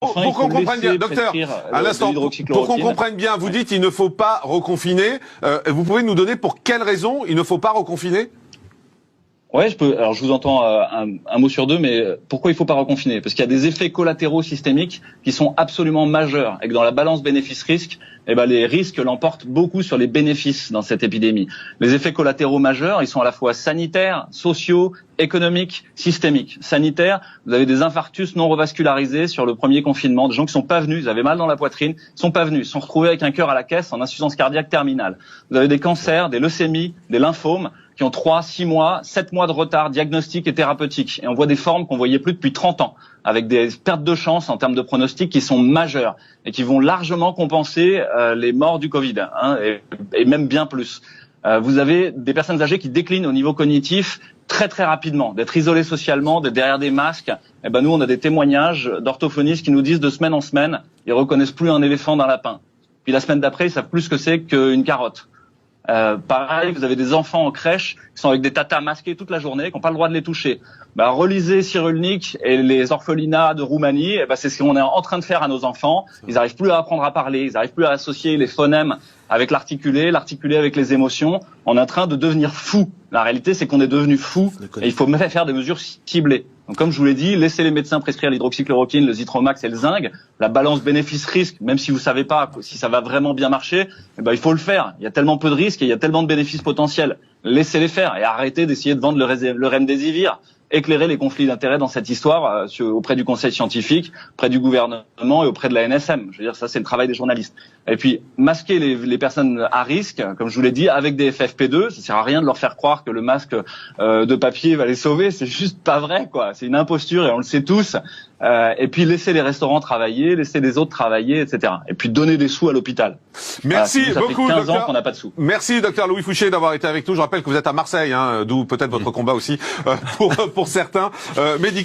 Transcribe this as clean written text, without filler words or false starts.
Enfin, pour qu'on comprenne bien, docteur, un instant, pour qu'on comprenne bien, vous dites il ne faut pas reconfiner. Vous pouvez nous donner pour quelles raisons il ne faut pas reconfiner? Ouais, je peux. Alors, je vous entends un mot sur deux, mais pourquoi il faut pas reconfiner? Parce qu'il y a des effets collatéraux systémiques qui sont absolument majeurs, et que dans la balance bénéfice-risque, les risques l'emportent beaucoup sur les bénéfices dans cette épidémie. Les effets collatéraux majeurs, ils sont à la fois sanitaires, sociaux, économiques, systémiques. Sanitaires, vous avez des infarctus non revascularisés sur le premier confinement, des gens qui sont pas venus, ils avaient mal dans la poitrine, sont pas venus, sont retrouvés avec un cœur à la caisse en insuffisance cardiaque terminale. Vous avez des cancers, des leucémies, des lymphomes, qui ont 3, 6 mois, 7 mois de retard diagnostique et thérapeutique. Et on voit des formes qu'on voyait plus depuis 30 ans, avec des pertes de chance en termes de pronostic qui sont majeures et qui vont largement compenser les morts du Covid, et même bien plus. Vous avez des personnes âgées qui déclinent au niveau cognitif très très rapidement, d'être isolées socialement, d'être derrière des masques. Nous, on a des témoignages d'orthophonistes qui nous disent de semaine en semaine, ils reconnaissent plus un éléphant d'un lapin. Puis la semaine d'après, ils savent plus ce que c'est qu'une carotte. Pareil, vous avez des enfants en crèche qui sont avec des tatas masqués toute la journée, qui n'ont pas le droit de les toucher. Relisez Cyrulnik et les orphelinats de Roumanie, c'est ce qu'on est en train de faire à nos enfants. Ils n'arrivent plus à apprendre à parler, ils n'arrivent plus à associer les phonèmes avec l'articulé avec les émotions. On est en train de devenir fou. La réalité, c'est qu'on est devenu fou et il faut même faire des mesures ciblées. Donc, comme je vous l'ai dit, laissez les médecins prescrire l'hydroxychloroquine, le Zithromax et le zinc. La balance bénéfice-risque, même si vous savez pas si ça va vraiment bien marcher, il faut le faire. Il y a tellement peu de risques et il y a tellement de bénéfices potentiels. Laissez-les faire et arrêtez d'essayer de vendre le remdesivir. Éclairer les conflits d'intérêts dans cette histoire auprès du conseil scientifique, auprès du gouvernement et auprès de la NSM. Je veux dire, ça c'est le travail des journalistes. Et puis masquer les personnes à risque, comme je vous l'ai dit, avec des FFP2, ça sert à rien de leur faire croire que le masque de papier va les sauver, c'est juste pas vrai, quoi. C'est une imposture et on le sait tous. Et puis laisser les restaurants travailler, laisser les autres travailler, etc. Et puis donner des sous à l'hôpital. Merci beaucoup, ça fait 15 docteur. ans qu'on n'a pas de sous. Merci, docteur Louis Fouché, d'avoir été avec nous. Je rappelle que vous êtes à Marseille, d'où peut-être votre combat aussi pour certains médicaments.